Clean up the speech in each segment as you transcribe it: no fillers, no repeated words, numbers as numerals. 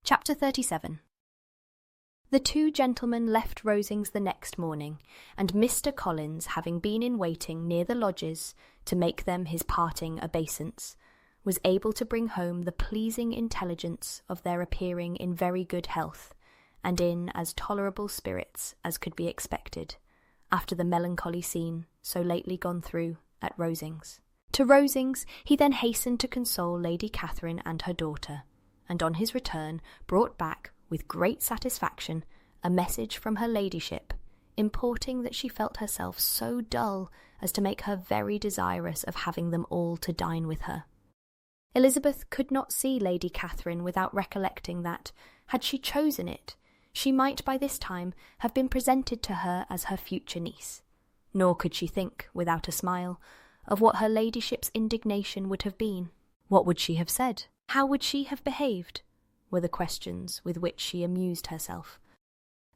Chapter 37. The two gentlemen left Rosings the next morning, and Mr. Collins, having been in waiting near the lodges to make them his parting obeisance, was able to bring home the pleasing intelligence of their appearing in very good health, and in as tolerable spirits as could be expected, after the melancholy scene so lately gone through at Rosings. To Rosings he then hastened to console Lady Catherine and her daughter, and on his return brought back, with great satisfaction, a message from her ladyship, importing that she felt herself so dull as to make her very desirous of having them all to dine with her. Elizabeth could not see Lady Catherine without recollecting that, had she chosen it, she might by this time have been presented to her as her future niece, nor could she think, without a smile, of what her ladyship's indignation would have been. What would she have said? How would she have behaved? Were the questions with which she amused herself.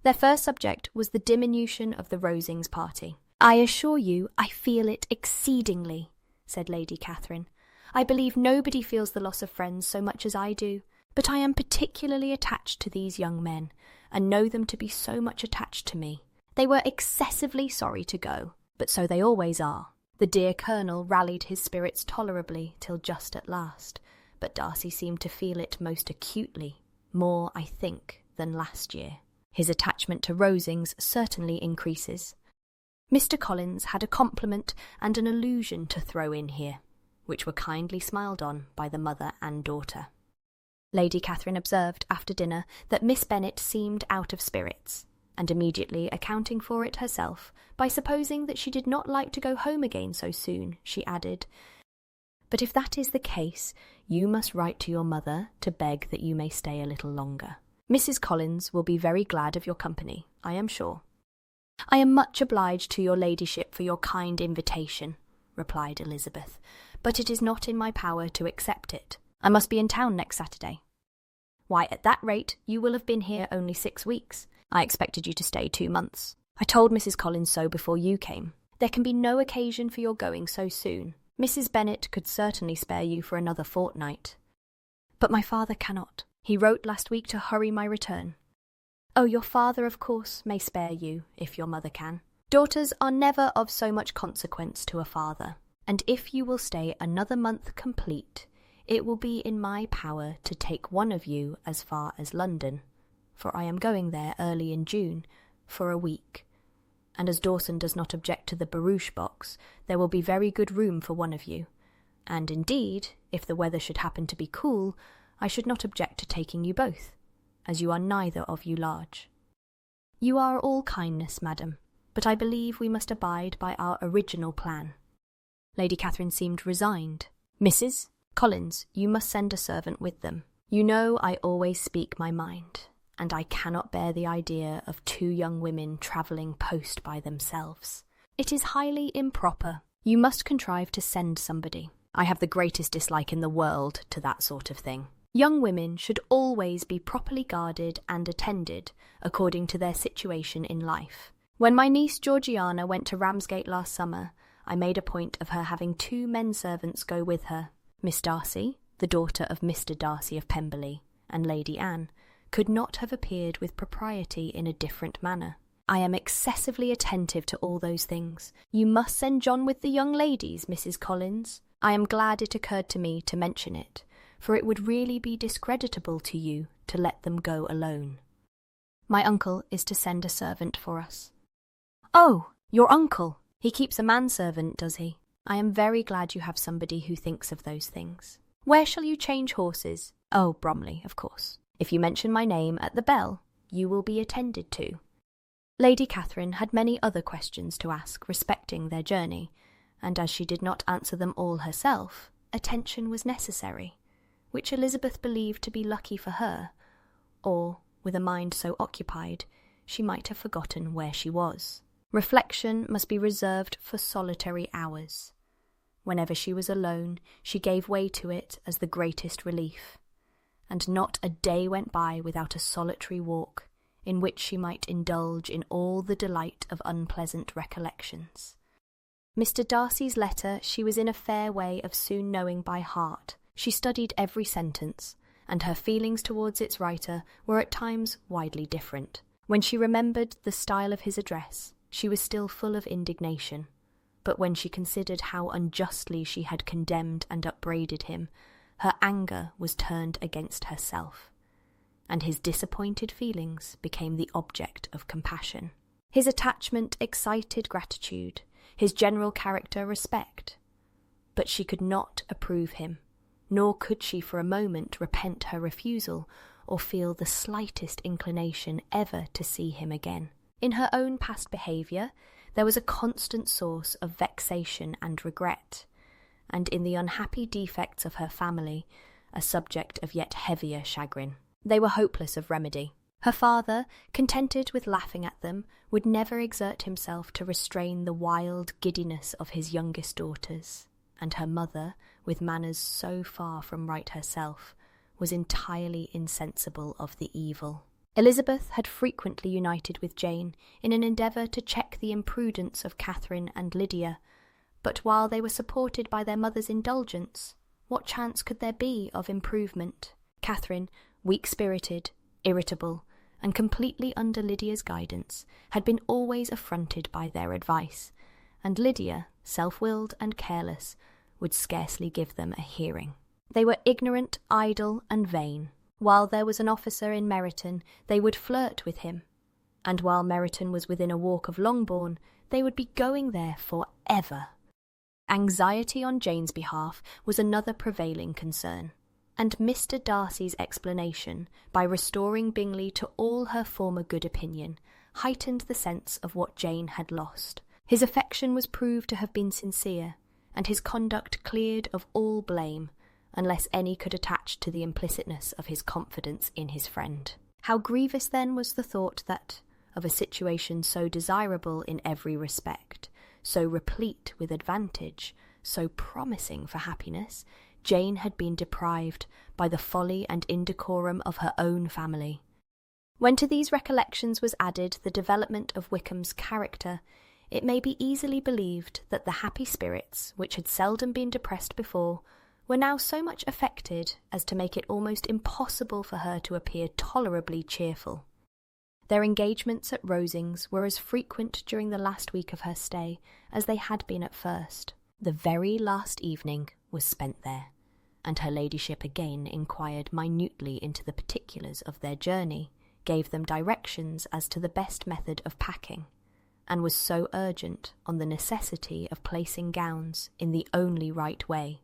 Their first subject was the diminution of the Rosings party. "I assure you I feel it exceedingly," said Lady Catherine. "I believe nobody feels the loss of friends so much as I do, but I am particularly attached to these young men, and know them to be so much attached to me. They were excessively sorry to go, but so they always are." The dear Colonel rallied his spirits tolerably till just at last, but Darcy seemed to feel it most acutely, more, I think, than last year. His attachment to Rosings certainly increases. Mr. Collins had a compliment and an allusion to throw in here, which were kindly smiled on by the mother and daughter. Lady Catherine observed after dinner that Miss Bennet seemed out of spirits, and immediately accounting for it herself by supposing that she did not like to go home again so soon, she added, "But if that is the case, you must write to your mother to beg that you may stay a little longer. Mrs. Collins will be very glad of your company, I am sure." "I am much obliged to your ladyship for your kind invitation," replied Elizabeth, "but it is not in my power to accept it. I must be in town next Saturday." "Why, at that rate, you will have been here only 6 weeks. I expected you to stay 2 months. I told Mrs. Collins so before you came. There can be no occasion for your going so soon. Mrs. Bennet could certainly spare you for another fortnight." "But my father cannot. He wrote last week to hurry my return." "Oh, your father, of course, may spare you, if your mother can. Daughters are never of so much consequence to a father, and if you will stay another month complete, it will be in my power to take one of you as far as London, for I am going there early in June, for a week. And as Dawson does not object to the barouche box, there will be very good room for one of you, and indeed, if the weather should happen to be cool, I should not object to taking you both, as you are neither of you large." "You are all kindness, madam, but I believe we must abide by our original plan." Lady Catherine seemed resigned. "Mrs. Collins, you must send a servant with them. You know I always speak my mind, and I cannot bear the idea of 2 young women travelling post by themselves. It is highly improper. You must contrive to send somebody. I have the greatest dislike in the world to that sort of thing. Young women should always be properly guarded and attended according to their situation in life. When my niece Georgiana went to Ramsgate last summer, I made a point of her having 2 men-servants go with her. Miss Darcy, the daughter of Mr. Darcy of Pemberley, and Lady Anne, could not have appeared with propriety in a different manner. I am excessively attentive to all those things. You must send John with the young ladies, Mrs. Collins. I am glad it occurred to me to mention it, for it would really be discreditable to you to let them go alone. My uncle is to send a servant for us." "Oh, your uncle! He keeps a manservant, does he? I am very glad you have somebody who thinks of those things. Where shall you change horses?" "Oh, Bromley, of course. If you mention my name at the bell, you will be attended to." Lady Catherine had many other questions to ask respecting their journey, and as she did not answer them all herself, attention was necessary, which Elizabeth believed to be lucky for her, or, with a mind so occupied, she might have forgotten where she was. Reflection must be reserved for solitary hours. Whenever she was alone, she gave way to it as the greatest relief, and not a day went by without a solitary walk, in which she might indulge in all the delight of unpleasant recollections. Mr. Darcy's letter she was in a fair way of soon knowing by heart. She studied every sentence, and her feelings towards its writer were at times widely different. When she remembered the style of his address, she was still full of indignation, but when she considered how unjustly she had condemned and upbraided him, her anger was turned against herself, and his disappointed feelings became the object of compassion. His attachment excited gratitude, his general character respect, but she could not approve him, nor could she for a moment repent her refusal or feel the slightest inclination ever to see him again. In her own past behaviour, there was a constant source of vexation and regret, and in the unhappy defects of her family, a subject of yet heavier chagrin. They were hopeless of remedy. Her father, contented with laughing at them, would never exert himself to restrain the wild giddiness of his youngest daughters, and her mother, with manners so far from right herself, was entirely insensible of the evil. Elizabeth had frequently united with Jane in an endeavour to check the imprudence of Catherine and Lydia, but while they were supported by their mother's indulgence, what chance could there be of improvement? Catherine, weak-spirited, irritable, and completely under Lydia's guidance, had been always affronted by their advice, and Lydia, self-willed and careless, would scarcely give them a hearing. They were ignorant, idle, and vain. While there was an officer in Meryton, they would flirt with him, and while Meryton was within a walk of Longbourn, they would be going there for ever. Anxiety on Jane's behalf was another prevailing concern, and Mr. Darcy's explanation, by restoring Bingley to all her former good opinion, heightened the sense of what Jane had lost. His affection was proved to have been sincere, and his conduct cleared of all blame, unless any could attach to the implicitness of his confidence in his friend. How grievous then was the thought that, of a situation so desirable in every respect, so replete with advantage, so promising for happiness, Jane had been deprived by the folly and indecorum of her own family. When to these recollections was added the development of Wickham's character, it may be easily believed that the happy spirits, which had seldom been depressed before, were now so much affected as to make it almost impossible for her to appear tolerably cheerful. Their engagements at Rosings were as frequent during the last week of her stay as they had been at first. The very last evening was spent there, and her ladyship again inquired minutely into the particulars of their journey, gave them directions as to the best method of packing, and was so urgent on the necessity of placing gowns in the only right way,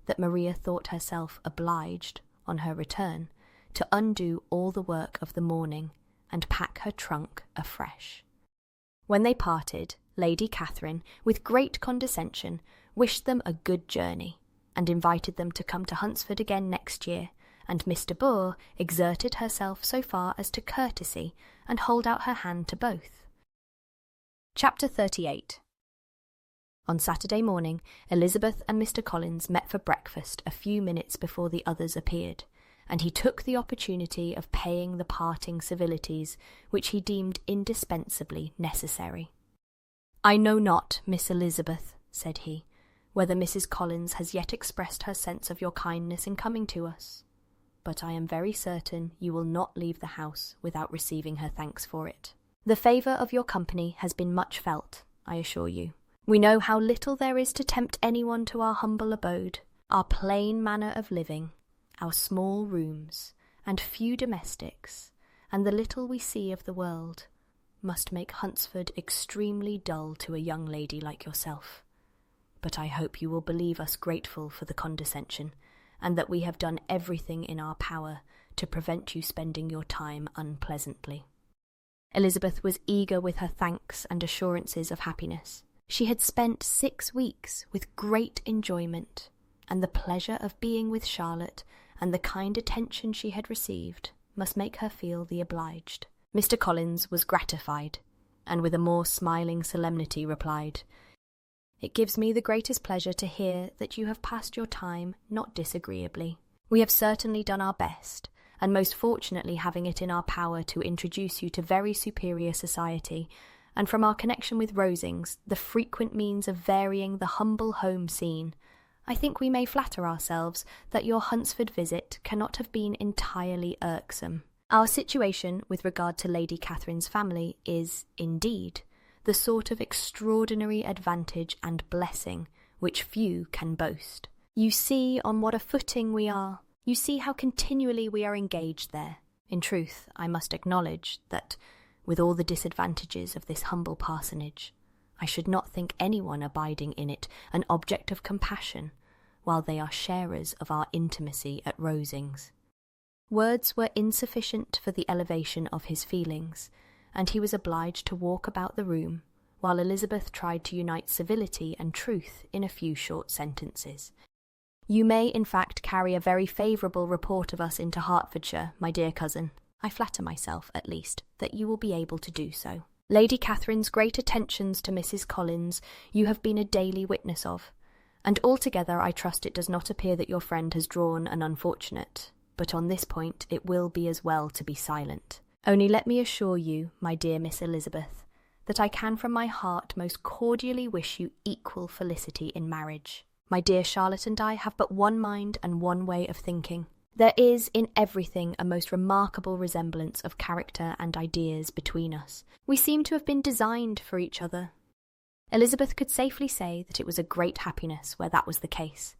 that Maria thought herself obliged, on her return, to undo all the work of the morning and pack her trunk afresh. When they parted, Lady Catherine, with great condescension, wished them a good journey, and invited them to come to Hunsford again next year, and Miss de Bourgh exerted herself so far as to courtesy and hold out her hand to both. Chapter 38. On Saturday morning, Elizabeth and Mr. Collins met for breakfast a few minutes before the others appeared, and he took the opportunity of paying the parting civilities which he deemed indispensably necessary. "I know not, Miss Elizabeth," said he, "whether Mrs. Collins has yet expressed her sense of your kindness in coming to us, but I am very certain you will not leave the house without receiving her thanks for it. The favour of your company has been much felt, I assure you. We know how little there is to tempt anyone to our humble abode. Our plain manner of living, our small rooms, and few domestics, and the little we see of the world, must make Hunsford extremely dull to a young lady like yourself. But I hope you will believe us grateful for the condescension, and that we have done everything in our power to prevent you spending your time unpleasantly." Elizabeth was eager with her thanks and assurances of happiness. She had spent 6 weeks with great enjoyment, and the pleasure of being with Charlotte and the kind attention she had received must make her feel the obliged. Mr. Collins was gratified, and with a more smiling solemnity replied, "It gives me the greatest pleasure to hear that you have passed your time not disagreeably. We have certainly done our best, and most fortunately having it in our power to introduce you to very superior society, and from our connection with Rosings, the frequent means of varying the humble home scene, I think we may flatter ourselves that your Hunsford visit cannot have been entirely irksome. Our situation with regard to Lady Catherine's family is, indeed, the sort of extraordinary advantage and blessing which few can boast. You see on what a footing we are. You see how continually we are engaged there. In truth, I must acknowledge that, with all the disadvantages of this humble parsonage, I should not think anyone abiding in it an object of compassion, while they are sharers of our intimacy at Rosings. Words were insufficient for the elevation of his feelings, and he was obliged to walk about the room, while Elizabeth tried to unite civility and truth in a few short sentences. You may, in fact, carry a very favourable report of us into Hertfordshire, my dear cousin. I flatter myself, at least, that you will be able to do so. Lady Catherine's great attentions to Mrs. Collins you have been a daily witness of, and altogether I trust it does not appear that your friend has drawn an unfortunate, but on this point it will be as well to be silent. Only let me assure you, my dear Miss Elizabeth, that I can from my heart most cordially wish you equal felicity in marriage. My dear Charlotte and I have but one mind and one way of thinking. There is in everything a most remarkable resemblance of character and ideas between us. We seem to have been designed for each other. Elizabeth could safely say that it was a great happiness where that was the case,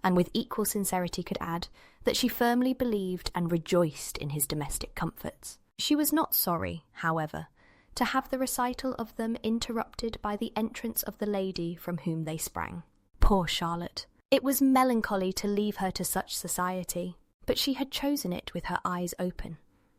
and with equal sincerity could add that she firmly believed and rejoiced in his domestic comforts. She was not sorry, however, to have the recital of them interrupted by the entrance of the lady from whom they sprang. Poor Charlotte! It was melancholy to leave her to such society, but she had chosen it with her eyes open,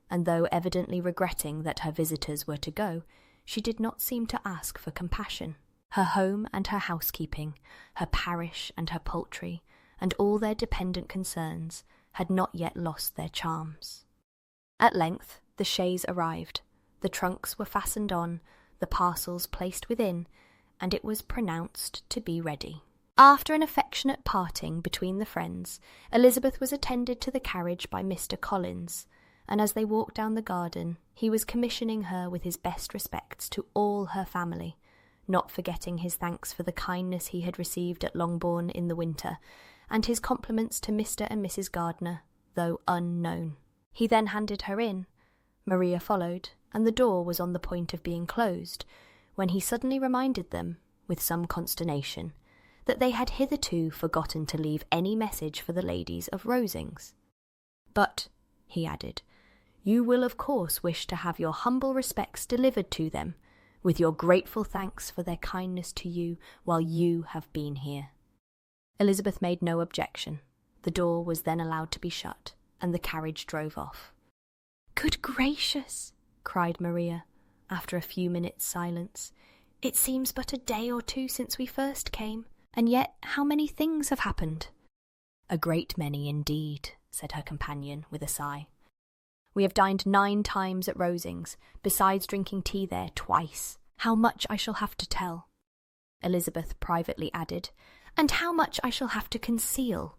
and though evidently regretting that her visitors were to go, she did not seem to ask for compassion. Her home and her housekeeping, her parish and her poultry, and all their dependent concerns had not yet lost their charms. At length the chaise arrived, the trunks were fastened on, the parcels placed within, and it was pronounced to be ready. After an affectionate parting between the friends, Elizabeth was attended to the carriage by Mr. Collins, and as they walked down the garden, he was commissioning her with his best respects to all her family, not forgetting his thanks for the kindness he had received at Longbourn in the winter, and his compliments to Mr. and Mrs. Gardiner, though unknown. He then handed her in. Maria followed, and the door was on the point of being closed, when he suddenly reminded them, with some consternation, that they had hitherto forgotten to leave any message for the ladies of Rosings. "But," he added, "you will of course wish to have your humble respects delivered to them, with your grateful thanks for their kindness to you while you have been here." Elizabeth made no objection. The door was then allowed to be shut, and the carriage drove off. "Good gracious!" cried Maria, after a few minutes' silence. "It seems but a day or two since we first came, and yet how many things have happened." "A great many indeed," said her companion with a sigh. "We have dined 9 times at Rosings, besides drinking tea there twice. How much I shall have to tell." Elizabeth privately added, "And how much I shall have to conceal."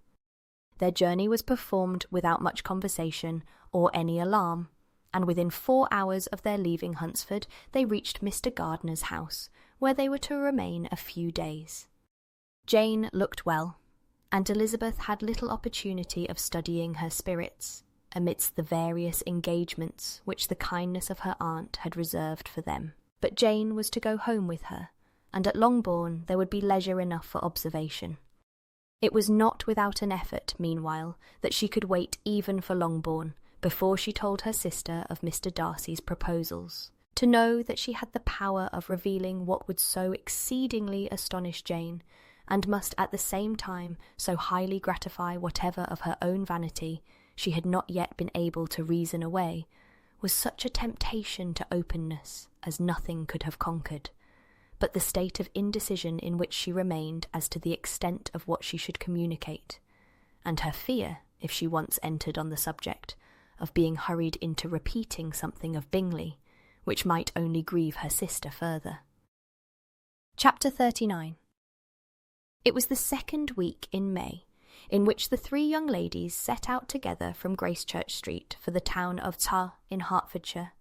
Their journey was performed without much conversation or any alarm, and within 4 hours of their leaving Hunsford they reached Mr. Gardiner's house, where they were to remain a few days. Jane looked well, and Elizabeth had little opportunity of studying her spirits, amidst the various engagements which the kindness of her aunt had reserved for them. But Jane was to go home with her, and at Longbourn there would be leisure enough for observation. It was not without an effort, meanwhile, that she could wait even for Longbourn, before she told her sister of Mr. Darcy's proposals. To know that she had the power of revealing what would so exceedingly astonish Jane, and must at the same time so highly gratify whatever of her own vanity she had not yet been able to reason away, was such a temptation to openness as nothing could have conquered. But the state of indecision in which she remained as to the extent of what she should communicate, and her fear, if she once entered on the subject, of being hurried into repeating something of Bingley, which might only grieve her sister further. Chapter 39. It was the 2nd week in May, in which the 3 young ladies set out together from Gracechurch Street for the town of Tar in Hertfordshire,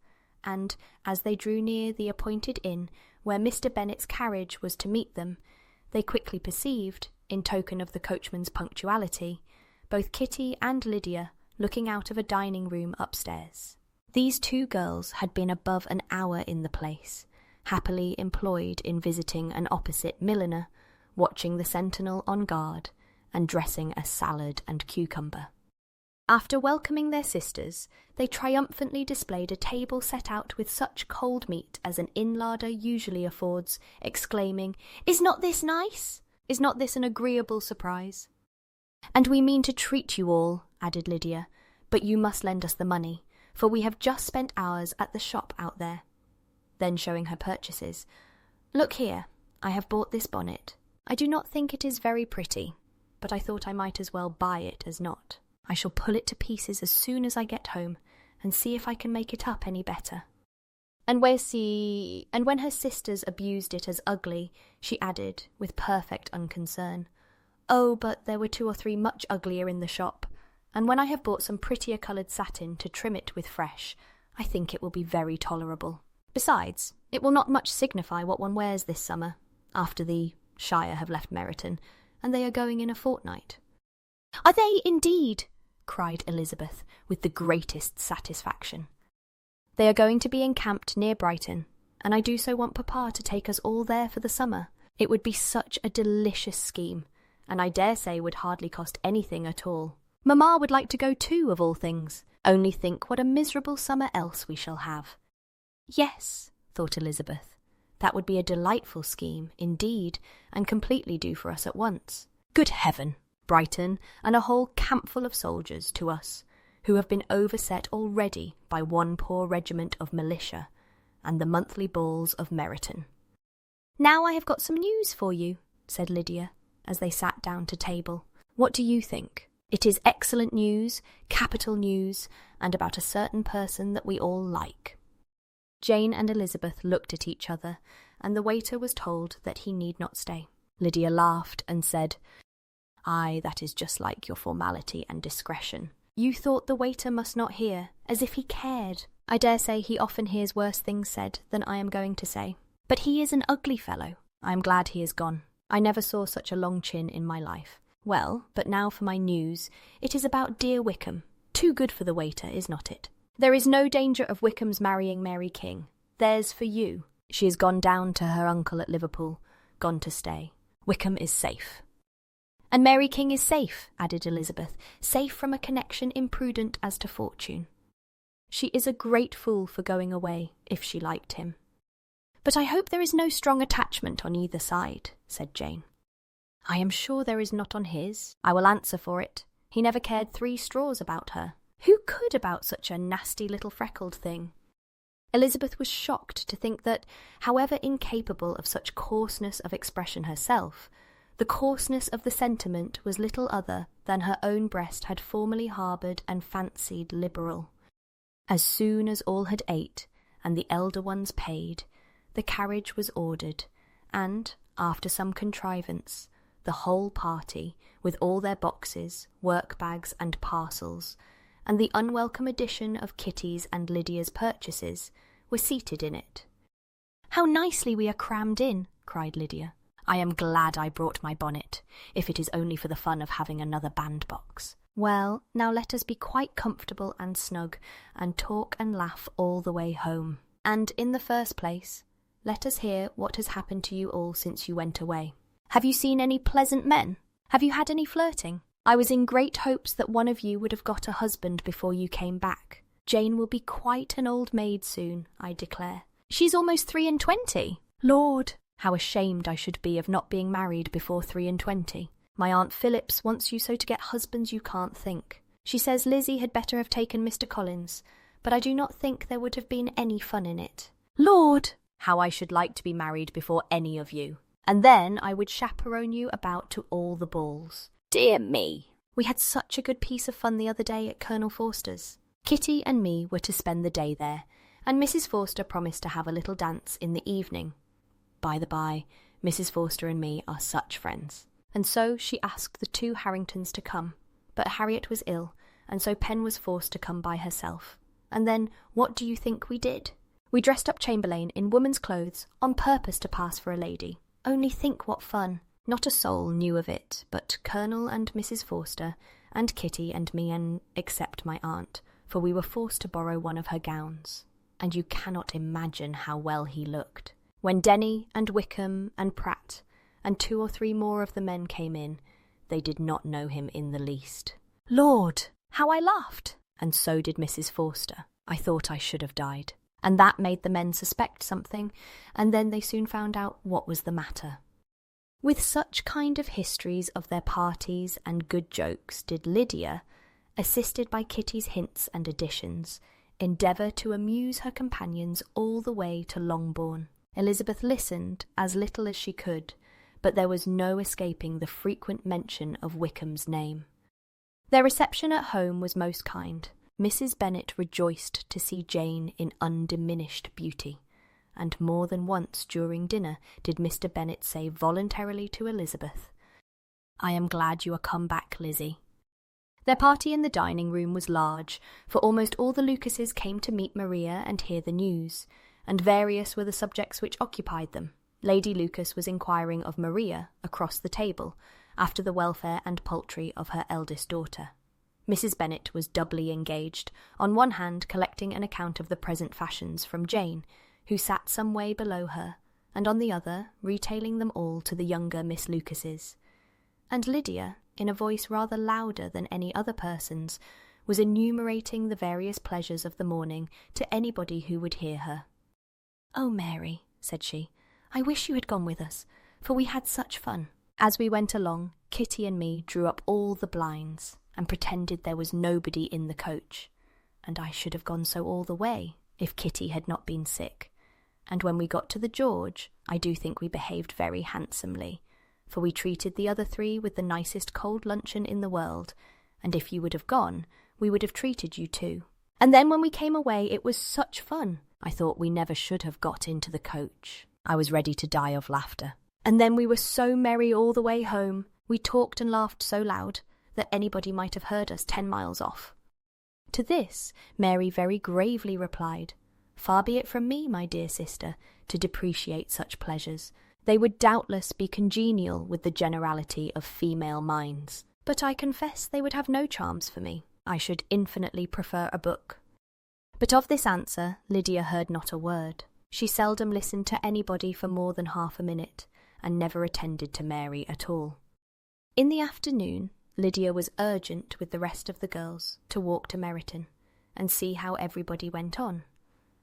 and, as they drew near the appointed inn where Mr. Bennet's carriage was to meet them, they quickly perceived, in token of the coachman's punctuality, both Kitty and Lydia looking out of a dining room upstairs. These two girls had been above an hour in the place, happily employed in visiting an opposite milliner, watching the sentinel on guard, and dressing a salad and cucumber. After welcoming their sisters, they triumphantly displayed a table set out with such cold meat as an inn-larder usually affords, exclaiming, "Is not this nice? Is not this an agreeable surprise?" "And we mean to treat you all," added Lydia, "but you must lend us the money, for we have just spent ours at the shop out there." Then showing her purchases, "Look here, I have bought this bonnet. I do not think it is very pretty, but I thought I might as well buy it as not. I shall pull it to pieces as soon as I get home, and see if I can make it up any better." And when her sisters abused it as ugly, she added, with perfect unconcern, "Oh, but there were 2 or 3 much uglier in the shop, and when I have bought some prettier coloured satin to trim it with fresh, I think it will be very tolerable. Besides, it will not much signify what one wears this summer, after the Shire have left Meryton, and they are going in a fortnight." "Are they indeed?" cried Elizabeth, with the greatest satisfaction. "They are going to be encamped near Brighton, and I do so want Papa to take us all there for the summer. It would be such a delicious scheme, and I dare say would hardly cost anything at all. Mamma would like to go too, of all things. Only think what a miserable summer else we shall have." "Yes," thought Elizabeth, "that would be a delightful scheme, indeed, and completely do for us at once. Good heaven! Brighton, and a whole campful of soldiers to us, who have been overset already by one poor regiment of militia, and the monthly balls of Meryton." "Now I have got some news for you," said Lydia, as they sat down to table. "What do you think? It is excellent news, capital news, and about a certain person that we all like." Jane and Elizabeth looked at each other, and the waiter was told that he need not stay. Lydia laughed and said, "Aye, that is just like your formality and discretion. You thought the waiter must not hear, as if he cared. I dare say he often hears worse things said than I am going to say. But he is an ugly fellow. I am glad he is gone. I never saw such a long chin in my life. Well, but now for my news. It is about dear Wickham. Too good for the waiter, is not it? There is no danger of Wickham's marrying Mary King. There's for you. She has gone down to her uncle at Liverpool, gone to stay. Wickham is safe." "And Mary King is safe," added Elizabeth, "safe from a connection imprudent as to fortune. She is a great fool for going away, if she liked him." "But I hope there is no strong attachment on either side," said Jane. "I am sure there is not on his. I will answer for it. He never cared 3 straws about her. Who could about such a nasty little freckled thing?" Elizabeth was shocked to think that, however incapable of such coarseness of expression herself, the coarseness of the sentiment was little other than her own breast had formerly harboured and fancied liberal. As soon as all had ate, and the elder ones paid, the carriage was ordered, and, after some contrivance, the whole party, with all their boxes, work-bags, and parcels, and the unwelcome addition of Kitty's and Lydia's purchases, were seated in it. "How nicely we are crammed in," cried Lydia. "I am glad I brought my bonnet, if it is only for the fun of having another bandbox. Well, now let us be quite comfortable and snug, and talk and laugh all the way home. And in the first place, let us hear what has happened to you all since you went away. Have you seen any pleasant men? Have you had any flirting? I was in great hopes that one of you would have got a husband before you came back. Jane will be quite an old maid soon, I declare. She's almost 23. Lord, how ashamed I should be of not being married before 23. My Aunt Phillips wants you so to get husbands you can't think. She says Lizzie had better have taken Mr. Collins, but I do not think there would have been any fun in it. Lord, how I should like to be married before any of you. And then I would chaperone you about to all the balls. Dear me! We had such a good piece of fun the other day at Colonel Forster's. Kitty and me were to spend the day there, and Mrs. Forster promised to have a little dance in the evening. By the by, Mrs. Forster and me are such friends. And so she asked the 2 Harringtons to come, but Harriet was ill, and so Pen was forced to come by herself. And then, what do you think we did? We dressed up Chamberlain in woman's clothes on purpose to pass for a lady. Only think what fun. Not a soul knew of it but Colonel and Mrs. Forster, and Kitty and me, and except my aunt, for we were forced to borrow one of her gowns, and you cannot imagine how well he looked. When Denny and Wickham and Pratt and 2 or 3 more of the men came in, they did not know him in the least. Lord, how I laughed! And so did Mrs. Forster. I thought I should have died. And that made the men suspect something, and then they soon found out what was the matter. With such kind of histories of their parties and good jokes did Lydia, assisted by Kitty's hints and additions, endeavour to amuse her companions all the way to Longbourn. Elizabeth listened as little as she could, but there was no escaping the frequent mention of Wickham's name. Their reception at home was most kind. Mrs. Bennet rejoiced to see Jane in undiminished beauty, and more than once during dinner did Mr. Bennet say voluntarily to Elizabeth, "I am glad you are come back, Lizzie." Their party in the dining-room was large, for almost all the Lucases came to meet Maria and hear the news, and various were the subjects which occupied them. Lady Lucas was inquiring of Maria, across the table, after the welfare and poultry of her eldest daughter. Mrs. Bennet was doubly engaged, on one hand collecting an account of the present fashions from Jane, who sat some way below her, and on the other retailing them all to the younger Miss Lucases. And Lydia, in a voice rather louder than any other person's, was enumerating the various pleasures of the morning to anybody who would hear her. "Oh, Mary," said she, "I wish you had gone with us, for we had such fun." As we went along, Kitty and me drew up all the blinds, and pretended there was nobody in the coach, and I should have gone so all the way, if Kitty had not been sick. And when we got to the George, I do think we behaved very handsomely, for we treated the other 3 with the nicest cold luncheon in the world, and if you would have gone, we would have treated you too. And then when we came away, it was such fun. I thought we never should have got into the coach. I was ready to die of laughter. And then we were so merry all the way home. We talked and laughed so loud that anybody might have heard us 10 miles off. To this, Mary very gravely replied, "Far be it from me, my dear sister, to depreciate such pleasures. They would doubtless be congenial with the generality of female minds. But I confess they would have no charms for me. I should infinitely prefer a book." But of this answer Lydia heard not a word. She seldom listened to anybody for more than half a minute, and never attended to Mary at all. In the afternoon, Lydia was urgent with the rest of the girls to walk to Meryton, and see how everybody went on.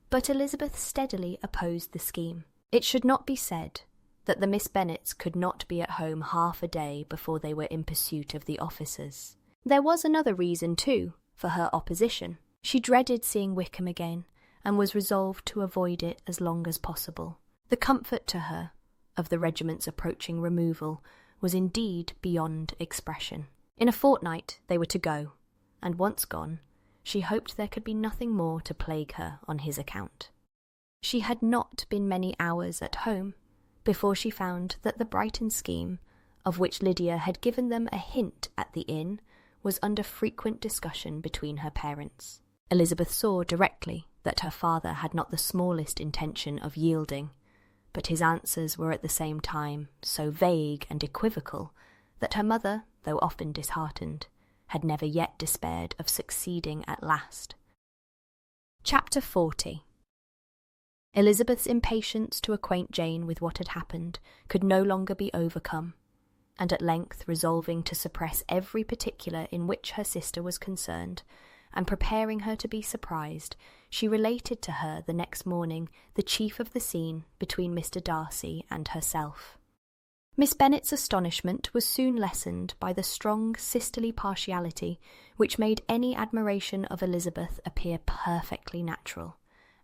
But Elizabeth steadily opposed the scheme. It should not be said that the Miss Bennets could not be at home half a day before they were in pursuit of the officers. There was another reason, too, for her opposition. She dreaded seeing Wickham again, and was resolved to avoid it as long as possible. The comfort to her of the regiment's approaching removal was indeed beyond expression. In a fortnight they were to go, and once gone, she hoped there could be nothing more to plague her on his account. She had not been many hours at home before she found that the Brighton scheme, of which Lydia had given them a hint at the inn, was under frequent discussion between her parents. Elizabeth saw directly that her father had not the smallest intention of yielding, but his answers were at the same time so vague and equivocal that her mother, though often disheartened, had never yet despaired of succeeding at last. Chapter 40. Elizabeth's impatience to acquaint Jane with what had happened could no longer be overcome, and at length resolving to suppress every particular in which her sister was concerned, and preparing her to be surprised, she related to her the next morning the chief of the scene between Mr. Darcy and herself. Miss Bennet's astonishment was soon lessened by the strong sisterly partiality which made any admiration of Elizabeth appear perfectly natural,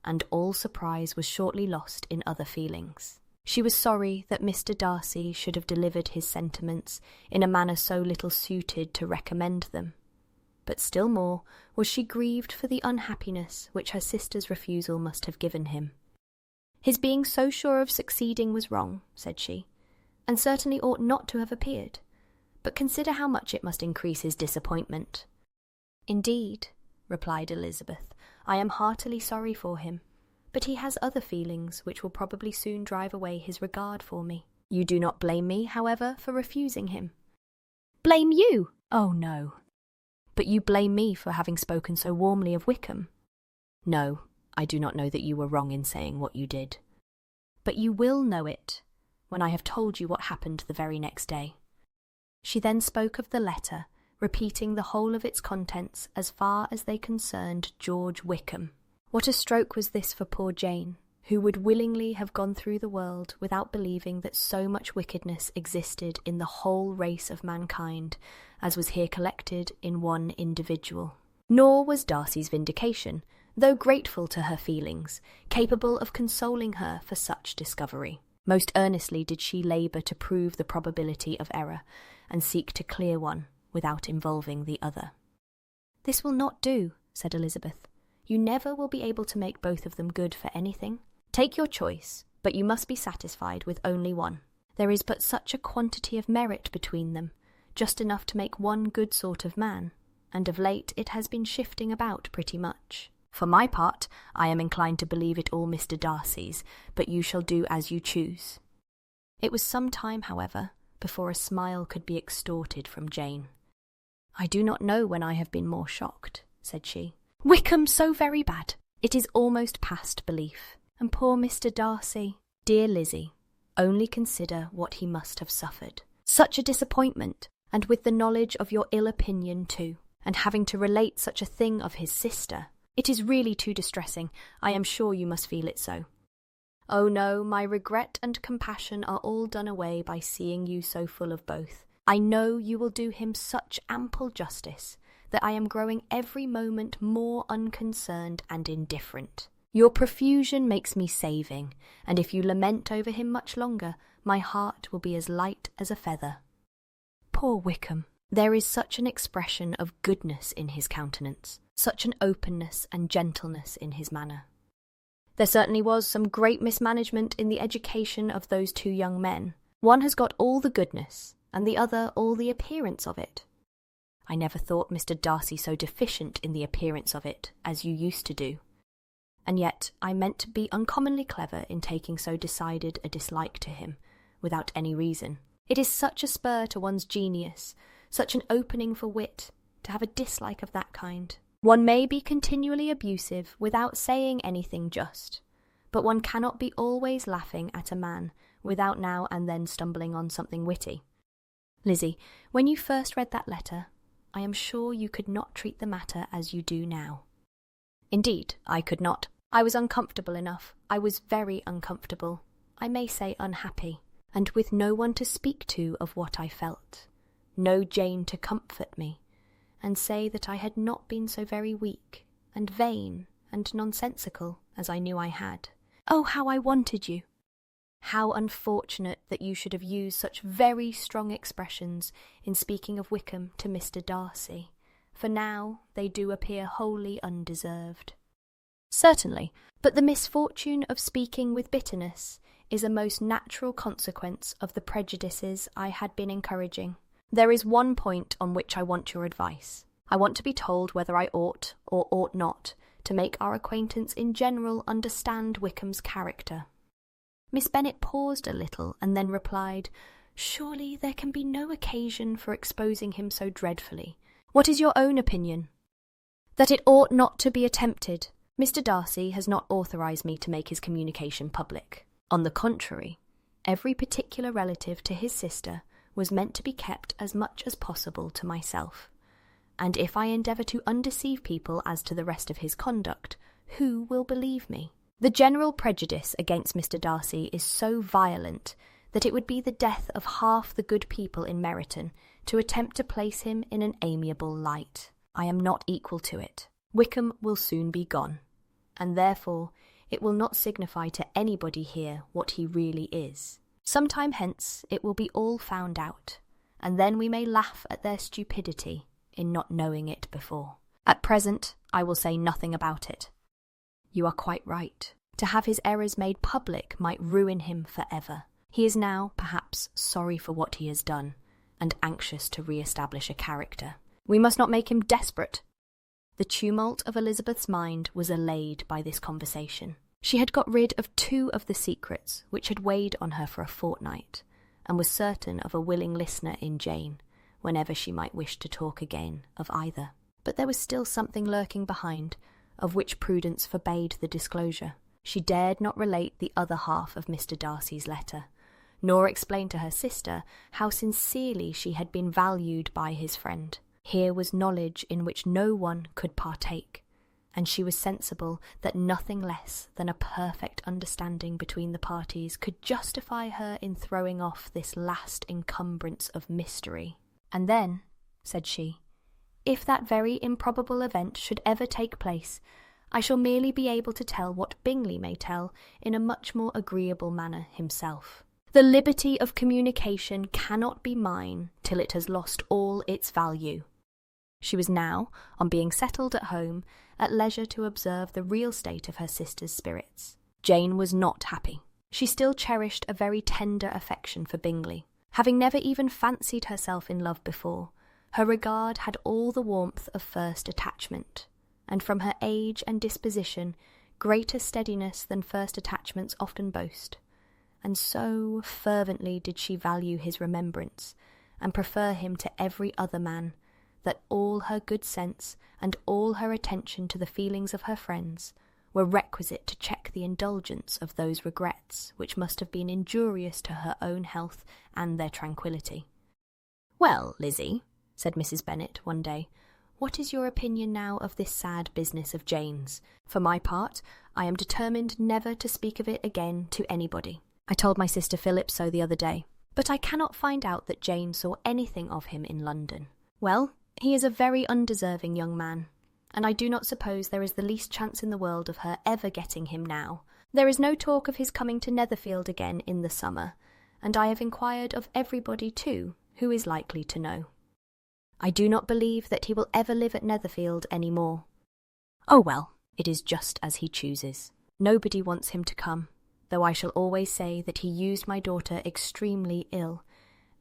and all surprise was shortly lost in other feelings. She was sorry that Mr. Darcy should have delivered his sentiments in a manner so little suited to recommend them, but still more was she grieved for the unhappiness which her sister's refusal must have given him. His being so sure of succeeding was wrong, said she, and certainly ought not to have appeared, but consider how much it must increase his disappointment. Indeed, replied Elizabeth, I am heartily sorry for him, but he has other feelings which will probably soon drive away his regard for me. You do not blame me, however, for refusing him. Blame you? Oh, no. But you blame me for having spoken so warmly of Wickham. No, I do not know that you were wrong in saying what you did. But you will know it when I have told you what happened the very next day. She then spoke of the letter, repeating the whole of its contents as far as they concerned George Wickham. What a stroke was this for poor Jane, who would willingly have gone through the world without believing that so much wickedness existed in the whole race of mankind as was here collected in one individual. Nor was Darcy's vindication, though grateful to her feelings, capable of consoling her for such discovery. Most earnestly did she labour to prove the probability of error, and seek to clear one without involving the other. "This will not do," said Elizabeth. "You never will be able to make both of them good for anything. Take your choice, but you must be satisfied with only one. There is but such a quantity of merit between them, just enough to make one good sort of man, and of late it has been shifting about pretty much. For my part, I am inclined to believe it all Mr. Darcy's, but you shall do as you choose." It was some time, however, before a smile could be extorted from Jane. "I do not know when I have been more shocked," said she. "Wickham so very bad! It is almost past belief. And poor Mr. Darcy. Dear Lizzie, only consider what he must have suffered. Such a disappointment, and with the knowledge of your ill opinion too, and having to relate such a thing of his sister. It is really too distressing. I am sure you must feel it so. Oh no, my regret and compassion are all done away by seeing you so full of both. I know you will do him such ample justice that I am growing every moment more unconcerned and indifferent. Your profusion makes me saving, and if you lament over him much longer, my heart will be as light as a feather. Poor Wickham! There is such an expression of goodness in his countenance, such an openness and gentleness in his manner. There certainly was some great mismanagement in the education of those two young men. One has got all the goodness, and the other all the appearance of it. I never thought Mr. Darcy so deficient in the appearance of it as you used to do. And yet I meant to be uncommonly clever in taking so decided a dislike to him, without any reason. It is such a spur to one's genius, such an opening for wit, to have a dislike of that kind. One may be continually abusive without saying anything just, but one cannot be always laughing at a man without now and then stumbling on something witty. Lizzie, when you first read that letter, I am sure you could not treat the matter as you do now. Indeed, I could not. I was uncomfortable enough. I was very uncomfortable. I may say unhappy, and with no one to speak to of what I felt. No Jane to comfort me, and say that I had not been so very weak, and vain, and nonsensical, as I knew I had. Oh, how I wanted you! How unfortunate that you should have used such very strong expressions in speaking of Wickham to Mr. Darcy, for now they do appear wholly undeserved. Certainly, but the misfortune of speaking with bitterness is a most natural consequence of the prejudices I had been encouraging. There is one point on which I want your advice. I want to be told whether I ought or ought not to make our acquaintance in general understand Wickham's character. Miss Bennet paused a little and then replied, "Surely there can be no occasion for exposing him so dreadfully. What is your own opinion?" "That it ought not to be attempted. Mr. Darcy has not authorised me to make his communication public. On the contrary, every particular relative to his sister was meant to be kept as much as possible to myself. And if I endeavour to undeceive people as to the rest of his conduct, who will believe me? The general prejudice against Mr. Darcy is so violent that it would be the death of half the good people in Meryton to attempt to place him in an amiable light. I am not equal to it. Wickham will soon be gone, and therefore it will not signify to anybody here what he really is. Some time hence it will be all found out, and then we may laugh at their stupidity in not knowing it before. At present I will say nothing about it. You are quite right. To have his errors made public might ruin him for ever. He is now, perhaps, sorry for what he has done, and anxious to re-establish a character. We must not make him desperate." The tumult of Elizabeth's mind was allayed by this conversation. She had got rid of two of the secrets which had weighed on her for a fortnight, and was certain of a willing listener in Jane, whenever she might wish to talk again of either. But there was still something lurking behind, of which prudence forbade the disclosure. She dared not relate the other half of Mr. Darcy's letter, nor explain to her sister how sincerely she had been valued by his friend. Here was knowledge in which no one could partake, and she was sensible that nothing less than a perfect understanding between the parties could justify her in throwing off this last encumbrance of mystery. "And then," said she, "if that very improbable event should ever take place, I shall merely be able to tell what Bingley may tell in a much more agreeable manner himself. The liberty of communication cannot be mine till it has lost all its value." She was now, on being settled at home, at leisure to observe the real state of her sister's spirits. Jane was not happy. She still cherished a very tender affection for Bingley. Having never even fancied herself in love before, her regard had all the warmth of first attachment, and from her age and disposition, greater steadiness than first attachments often boast. And so fervently did she value his remembrance, and prefer him to every other man, that all her good sense and all her attention to the feelings of her friends were requisite to check the indulgence of those regrets which must have been injurious to her own health and their tranquillity. "Well, Lizzie," said Mrs. Bennet one day, "what is your opinion now of this sad business of Jane's? For my part, I am determined never to speak of it again to anybody. I told my sister Philip so the other day, but I cannot find out that Jane saw anything of him in London. Well, he is a very undeserving young man, and I do not suppose there is the least chance in the world of her ever getting him now. There is no talk of his coming to Netherfield again in the summer, and I have inquired of everybody too who is likely to know. I do not believe that he will ever live at Netherfield any more. Oh well, it is just as he chooses. Nobody wants him to come, though I shall always say that he used my daughter extremely ill,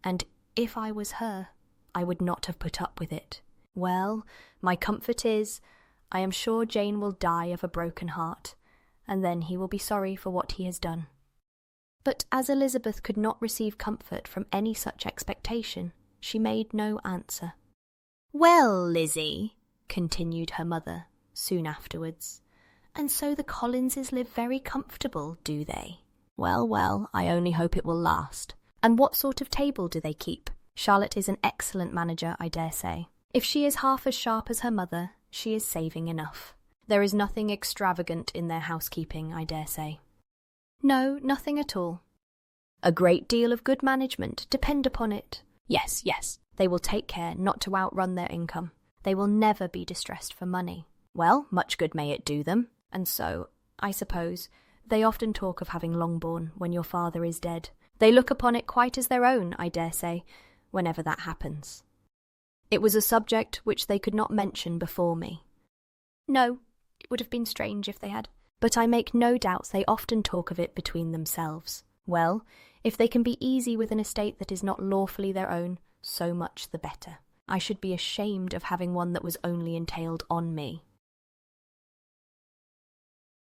and if I was her, I would not have put up with it. Well, my comfort is, I am sure Jane will die of a broken heart, and then he will be sorry for what he has done." But as Elizabeth could not receive comfort from any such expectation, she made no answer. "Well, Lizzie," continued her mother, soon afterwards, "and so the Collinses live very comfortable, do they? Well, well, I only hope it will last. And what sort of table do they keep? Charlotte is an excellent manager, I dare say. If she is half as sharp as her mother, she is saving enough. There is nothing extravagant in their housekeeping, I dare say." "No, nothing at all." "A great deal of good management, depend upon it." "Yes, yes, they will take care not to outrun their income. They will never be distressed for money." "Well, much good may it do them. And so, I suppose, they often talk of having Longbourn when your father is dead. They look upon it quite as their own, I dare say, whenever that happens." "It was a subject which they could not mention before me." "No, it would have been strange if they had. But I make no doubt they often talk of it between themselves. Well, if they can be easy with an estate that is not lawfully their own, so much the better. I should be ashamed of having one that was only entailed on me."